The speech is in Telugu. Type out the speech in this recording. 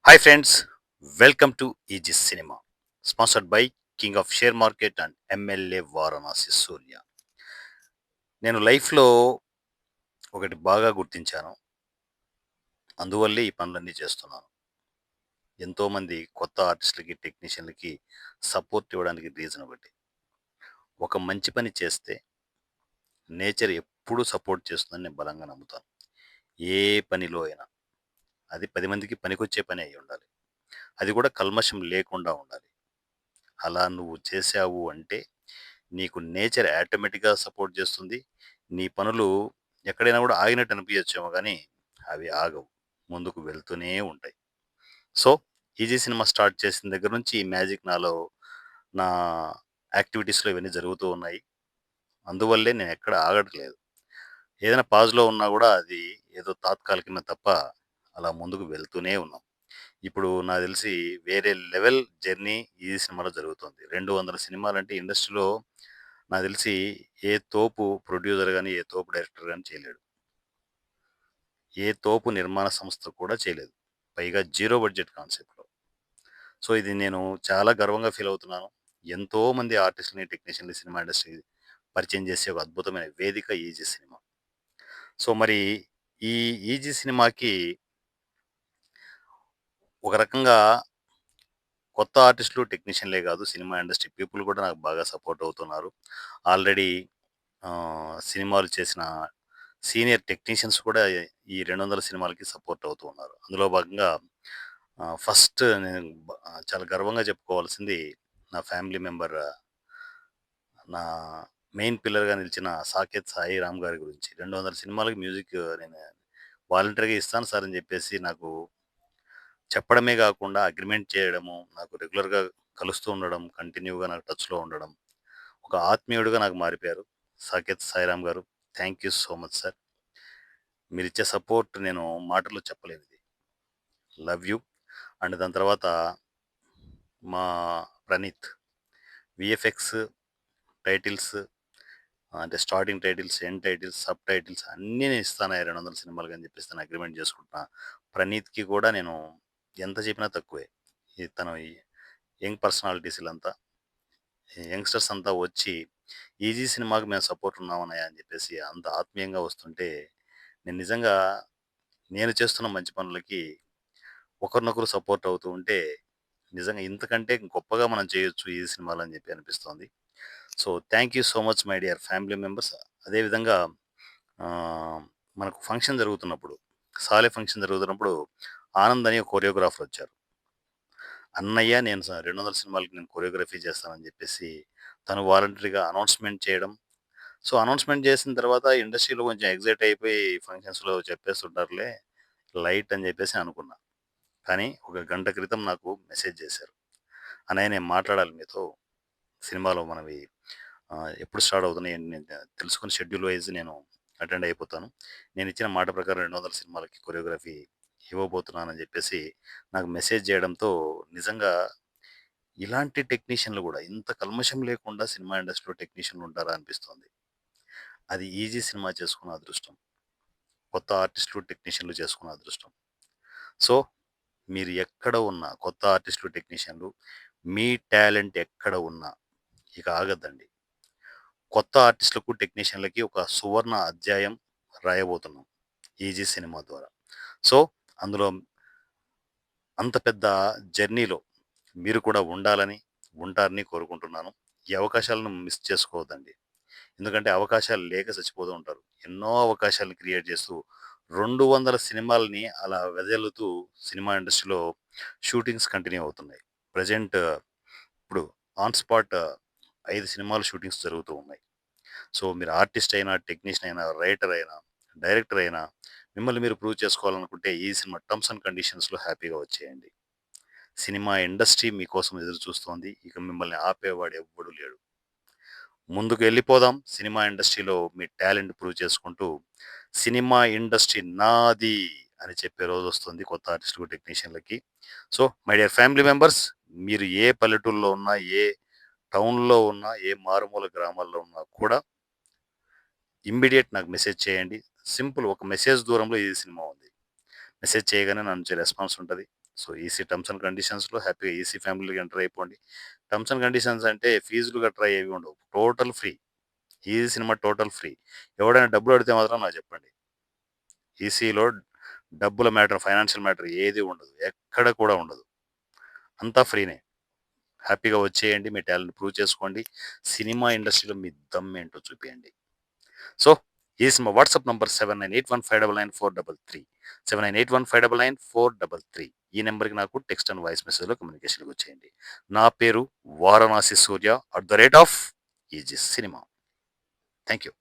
Hi friends, welcome to easy cinema. Sponsored by king of share market and MLA Varanasi Surya. నేను లైఫ్‌లో ఒకటి బాగా గుర్తించాను. అందువల్లే ఈ పనులన్నీ చేస్తున్నాను. ఎంతోమంది కొత్త ఆర్టిస్ట్‌లకి, టెక్నీషియన్‌లకి సపోర్ట్ ఇవ్వడానికి రీజన్ ఒకటి. ఒక మంచి పని చేస్తే నేచర్ ఎప్పుడూ సపోర్ట్ చేస్తుందని నేను బలంగా నమ్ముతాను. ఏ పనిలో అయినా. అది 10 మందికి పనికొచ్చే పని అయ్యుండాలి. అది కూడా కల్మషం లేకుండా ఉండాలి. అలా నువ్వు చేశావు అంటే నీకు నేచర్ ఆటోమేటిక్‌గా సపోర్ట్ చేస్తుంది. నీ పనులు ఎక్కడైనా కూడా ఆగినట్టు అనిపియచ్చేమో గానీ, అవి ఆగవు. ముందుకు వెళ్తూనే ఉంటాయి. సో, 'ఈజీ సినిమా' స్టార్ట్ చేసిన దగ్గర నుంచి ఈ మ్యాజిక్ నాలో నా యాక్టివిటీస్‌లో ఇవన్నీ జరుగుతూ ఉన్నాయి. అందువల్లే నేనెక్కడ ఆగట్లేదు. ఏదైనా పాజ్‌లో ఉన్నా గూడా అది ఏదో తాత్కాలికమే తప్ప, అలా ముందుకు వెళ్తూనే ఉన్నాం. ఇప్పుడు నాకు తెలిసి వేరే లెవెల్ జర్నీ 'ఈజీ సినిమాలో' జరుగుతుంది. 200 సినిమాలంటే ఇండస్ట్రీలో నాకు తెలిసి ఏ తోపు ప్రొడ్యూసర్ గాని, ఏ తోపు డైరెక్టర్ గాని చేయలేడు. ఏ తోపు నిర్మాణ సంస్థ కూడా చేయలేదు. పైగా జీరో బడ్జెట్ కాన్సెప్ట్‌లో. సో, ఇది నేను చాలా గర్వంగా ఫీల్ అవుతున్నాను. ఎంతోమంది ఆర్టిస్ట్‌లని, టెక్నీషియన్‌లని సినిమా ఇండస్ట్రీ పరిచయం చేసే ఒక అద్భుతమైన వేదిక 'ఈజీ సినిమా.' సో, మరి ఈ 'ఈజీ సినిమాకి' ఒక రకంగా కొత్త ఆర్టిస్ట్‌లు, టెక్నీషియన్‌లే గాదు సినిమా ఇండస్ట్రీ పీపుల్ కూడా నాకు బాగా సపోర్ట్ అవుతున్నారు. ఆల్రెడీ సినిమాలు చేసిన సీనియర్ టెక్నీషియన్స్ కూడా ఈ 200 సినిమాలకి సపోర్ట్ అవుతూ ఉన్నారు. అందులో భాగంగా ఫస్ట్ నేను చాలా గర్వంగా చెప్పుకోవాల్సింది నా ఫ్యామిలీ మెంబర్, నా మెయిన్ పిల్లర్‌గా నిలిచిన సాకేత్ సాయిరామ్ గారి గురించి. 200 సినిమాలకి మ్యూజిక్ నేను వాలంటరీగా ఇస్తాను సార్ అని చెప్పేసి నాకు చెప్పడమే గాకుండా అగ్రీమెంట్ చేయడము, నాకు రెగ్యులర్‌గా కలుస్తూ ఉండడం, కంటిన్యూగా నాకు టచ్‌లో ఉండడం, ఒక ఆత్మీయుడుగా నాకు మారిపోయారు. Saketh Sairam garu. Thank you so much sir. మీరిచ్చే సపోర్ట్ నేను మాటల్లో చెప్పలేనిది. Love you. అండ్ దాని తర్వాత మా ప్రణీత్. వీఎఫ్ఎక్స్, టైటిల్స్, అంటే starting titles, end titles, subtitles అన్నీ నేను ఇస్తాను 200 సినిమాలకి అని చెప్పేసి నేను అగ్రీమెంట్ చేసుకుంటున్నా. ప్రణీత్‌కి కూడా నేను ఎంత చెప్పినా తక్కువే. తను యంగ్ పర్సనాలిటీస్ ఈళ్ళంతా. యంగ్‌స్టర్స్ అంతా వచ్చి, ఈజీ సినిమాకి మేము సపోర్ట్ ఉన్నామన్నయ్య అని చెప్పేసి అంత ఆత్మీయంగా వస్తుంటే, నేను నిజంగా నేను చేస్తున్న మంచి పనులకి ఒకరినొకరు సపోర్ట్ అవుతూ ఉంటే, నిజంగా ఇంతకంటే గొప్పగా మనం చేయొచ్చు ఈ సినిమాలో అని చెప్పి అనిపిస్తోంది. So, thank you so much my dear family members. అదే విధంగా ఆహ్, మనకు ఫంక్షన్ జరుగుతున్నప్పుడు, సాలే ఫంక్షన్ జరుగుతున్నప్పుడు ఆనంద్ అని ఒక కొరియోగ్రాఫర్ వచ్చారు. అన్నయ్య నేను 200 సినిమాలకి నేను కొరియోగ్రఫీ చేస్తానని చెప్పేసి, తను వాలంటరీగా అనౌన్స్‌మెంట్ చేయడం. సో, అనౌన్స్‌మెంట్ చేసిన తర్వాత ఇండస్ట్రీలో కొంచెం ఎక్సైట్ అయిపోయి ఫంక్షన్స్‌లో చెప్పేస్తుంటారులే లైట్ అని చెప్పేసి అనుకున్నా. కానీ ఒక గంట క్రితం నాకు మెసేజ్ చేశారు. "అన్నయ్య నేను మాట్లాడాలి మీతో. సినిమాలో మనవి ఎప్పుడు స్టార్ట్ అవుతున్నాయి నేను తెలుసుకొని షెడ్యూల్ వైస్ నేను అటెండ్ అయిపోతాను. నేనిచ్చిన మాట ప్రకారం 200 సినిమాలకి కొరియోగ్రఫీ ఇవ్వబోతున్నానని" చెప్పేసి నాకు మెసేజ్ చేయడంతో నిజంగా ఇలాంటి టెక్నీషియన్‌లు గూడా ఇంత కల్మషం లేకుండా సినిమా ఇండస్ట్రీలో టెక్నీషియన్‌లు ఉంటారా అనిపిస్తోంది. అది ఈజీ సినిమా చేసుకున్న అదృష్టం. కొత్త ఆర్టిస్టులు, టెక్నీషియన్‌లు చేసుకున్న అదృష్టం. సో, మీరు ఎక్కడ ఉన్నా కొత్త ఆర్టిస్టులు, టెక్నీషియన్‌లు మీ టాలెంట్ ఎక్కడ ఉన్నా ఇక ఆగొద్దండి. కొత్త ఆర్టిస్టులకు, టెక్నీషియన్‌లకి ఒక సువర్ణ అధ్యాయం రాయబోతున్నాం. 'ఈజీ' సినిమా ద్వారా. సో, అందులో అంత పెద్ద జర్నీలో మీరు కూడా ఉండాలని, ఉంటారని కోరుకుంటున్నాను. ఈ అవకాశాలను మిస్ చేసుకోవద్దండి. ఎందుకంటే అవకాశాలు లేక చచ్చిపోతూ ఉంటారు. ఎన్నో అవకాశాలను క్రియేట్ చేస్తూ 200 సినిమాలని అలా వెదజల్లుతూ సినిమా ఇండస్ట్రీలో షూటింగ్స్ కంటిన్యూ అవుతున్నాయి. ప్రెజెంట్ ఇప్పుడు ఆన్ స్పాట్ 5 సినిమాలు షూటింగ్స్ జరుగుతూ ఉన్నాయి. సో, మీరు ఆర్టిస్ట్ అయినా, టెక్నీషియన్ అయినా, రైటర్ అయినా, డైరెక్టర్ అయినా మిమ్మల్ని మీరు ప్రూవ్ చేసుకోవాలనుకుంటే ఈ సినిమా టర్మ్స్ అండ్ కండిషన్స్‌లో హ్యాపీగా వచ్చేయండి. సినిమా ఇండస్ట్రీ మీకోసం ఎదురు చూస్తోంది. ఇక మిమ్మల్ని ఆపేవాడు ఎవ్వడు లేడు. ముందుకు వెళ్ళిపోదాం. సినిమా ఇండస్ట్రీలో మీ టాలెంట్ ప్రూవ్ చేసుకుంటూ, సినిమా ఇండస్ట్రీ నాది అని చెప్పే రోజొస్తుంది కొత్త ఆర్టిస్ట్‌లకు, టెక్నీషియన్‌లకి. So, my dear family members, మీరు ఏ పల్లెటూరులో ఉన్నా, ఏ టౌన్‌లో ఉన్నా, ఏ మారుమూల గ్రామాల్లో ఉన్నా కూడా ఇమ్మీడియేట్ నాకు మెసేజ్ చేయండి. సింపుల్ ఒక మెసేజ్ దూరంలో ఈ సినిమా ఉంది. మెసేజ్ చేయగానే నా నుంచి రెస్పాన్స్ ఉంటది. సో ఈసీ టర్మ్స్ అండ్ కండిషన్స్లో హ్యాపీగా ఈసీ ఫ్యామిలీకి ఎంటర్ అయిపోండి. టర్మ్స్ అండ్ కండిషన్స్ అంటే ఫీజులు గట్రా ఏవి ఉండవు, total free. Easy cinema total free. ఎవడైనా డబ్బులు అడిగితే మాత్రం నాకు చెప్పండి. ఈసీలో డబ్బుల మ్యాటర్, ఫైనాన్షియల్ మ్యాటర్ ఏది ఉండదు, ఎక్కడ కూడా ఉండదు, అంతా ఫ్రీనే. హ్యాపీగా వచ్చేయండి, మీ టాలెంట్ ప్రూవ్ చేసుకోండి, సినిమా ఇండస్ట్రీలో మీ దమ్ ఏంటో చూపించండి. సో ఈస్ మా వాట్సాప్ నంబర్ 7981599433, 7981599433. ఈ నెంబర్కి నాకు టెక్స్ట్ అండ్ వాయిస్ మెసేజ్లో కమ్యూనికేషన్కి వచ్చేయండి. నా పేరు వారణాసి సూర్య @ ఈజీ సినిమా. Thank you.